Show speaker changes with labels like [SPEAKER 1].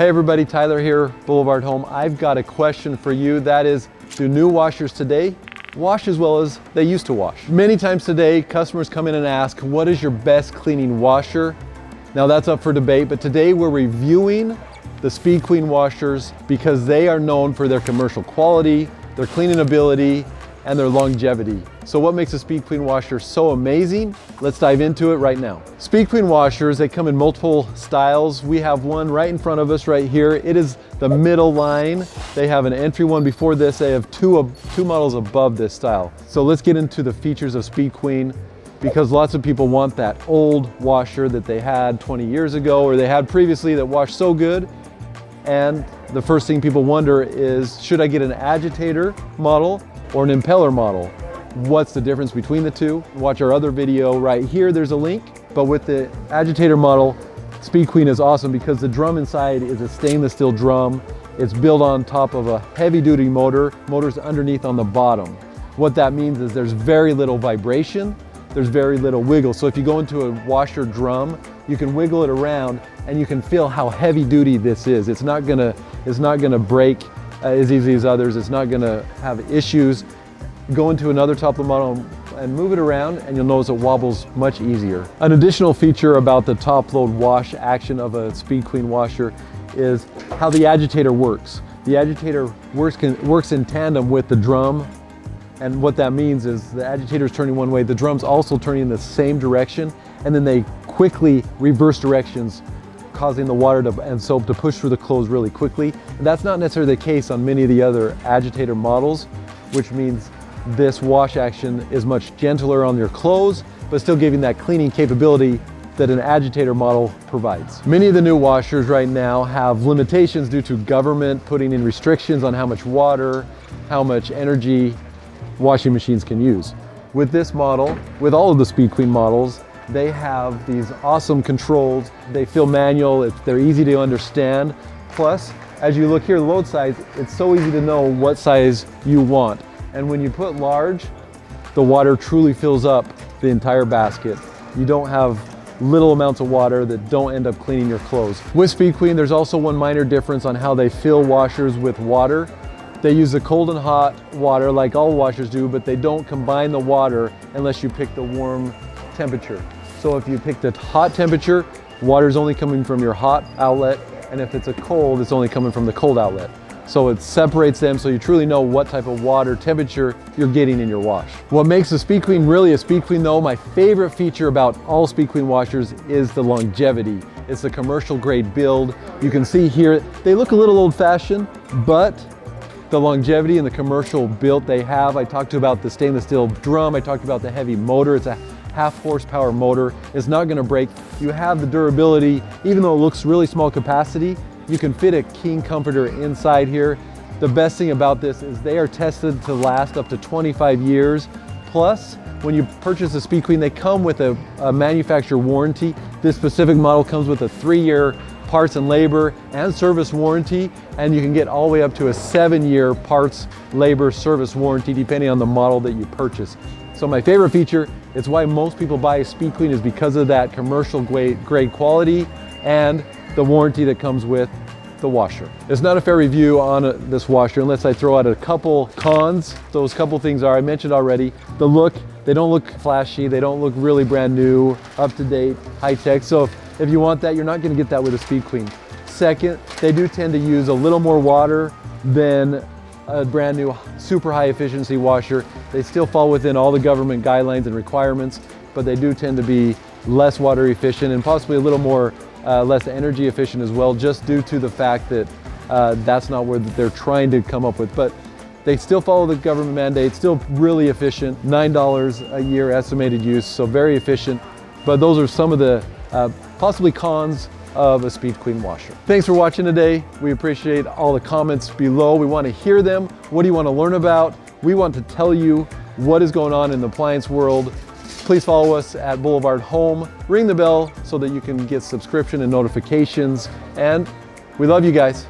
[SPEAKER 1] Hey everybody, Tyler here, Boulevard Home. I've got a question for you. That is, do new washers today wash as well as they used to wash? Many times today, customers come in and ask, what is your best cleaning washer? Now that's up for debate, but today we're reviewing the Speed Queen washers because they are known for their commercial quality, their cleaning ability, and their longevity. So what makes a Speed Queen washer so amazing? Let's dive into it right now. Speed Queen washers, they come in multiple styles. We have one right in front of us right here. It is the middle line. They have an entry one before this. They have two models above this style. So let's get into the features of Speed Queen, because lots of people want that old washer that they had 20 years ago or they had previously that washed so good. And the first thing people wonder is, should I get an Agitator model or an impeller model? What's the difference between the two? Watch our other video right here, there's a link. But with the Agitator model, Speed Queen is awesome because the drum inside is a stainless steel drum. It's built on top of a heavy duty motor. Motor's underneath on the bottom. What that means is there's very little vibration, there's very little wiggle. So if you go into a washer drum, you can wiggle it around and you can feel how heavy duty this is. It's not gonna break as easy as others. It's not gonna have issues. Go into another top of the model and move it around and you'll notice it wobbles much easier. An additional feature about the top load wash action of a Speed Queen washer is how the Agitator works. The Agitator works in tandem with the drum, and what that means is the Agitator is turning one way, the drum's also turning in the same direction, and then they quickly reverse directions, causing the water and soap to push through the clothes really quickly. And that's not necessarily the case on many of the other Agitator models, which means this wash action is much gentler on your clothes, but still giving that cleaning capability that an Agitator model provides. Many of the new washers right now have limitations due to government putting in restrictions on how much water, how much energy washing machines can use. With this model, with all of the Speed Queen models, they have these awesome controls. They feel manual, they're easy to understand. Plus, as you look here, the load size, it's so easy to know what size you want. And when you put large, the water truly fills up the entire basket. You don't have little amounts of water that don't end up cleaning your clothes. With Speed Queen, there's also one minor difference on how they fill washers with water. They use the cold and hot water like all washers do, but they don't combine the water unless you pick the warm temperature. So if you pick the hot temperature, water is only coming from your hot outlet, and if it's a cold, it's only coming from the cold outlet. So it separates them so you truly know what type of water temperature you're getting in your wash. What makes a Speed Queen really a Speed Queen though, my favorite feature about all Speed Queen washers is the longevity. It's the commercial grade build. You can see here, they look a little old fashioned, but the longevity and the commercial build they have. I talked about the stainless steel drum. I talked about the heavy motor. It's a half horsepower motor. It's not gonna break. You have the durability, even though it looks really small capacity, you can fit a king comforter inside here. The best thing about this is they are tested to last up to 25 years. Plus, when you purchase a Speed Queen, they come with a manufacturer warranty. This specific model comes with a 3-year parts and labor and service warranty, and you can get all the way up to a 7-year parts, labor, service warranty depending on the model that you purchase. So my favorite feature, it's why most people buy a Speed Queen, is because of that commercial grade quality and the warranty that comes with the washer. It's not a fair review on this washer unless I throw out a couple cons. Those couple things are, I mentioned already, the look. They don't look flashy, they don't look really brand new, up to date, high tech. So if you want that, you're not gonna get that with a Speed Queen. Second, they do tend to use a little more water than a brand new super high efficiency washer. They still fall within all the government guidelines and requirements, but they do tend to be less water efficient and possibly a little more less energy efficient as well, just due to the fact that that's not what they're trying to come up with. But they still follow the government mandate, still really efficient, $9 a year estimated use, so very efficient. But those are some of the possibly cons of a Speed Queen washer. Thanks for watching today. We appreciate all the comments below. We want to hear them. What do you want to learn about? We want to tell you what is going on in the appliance world. Please follow us at Boulevard Home. Ring the bell so that you can get subscription and notifications. And we love you guys.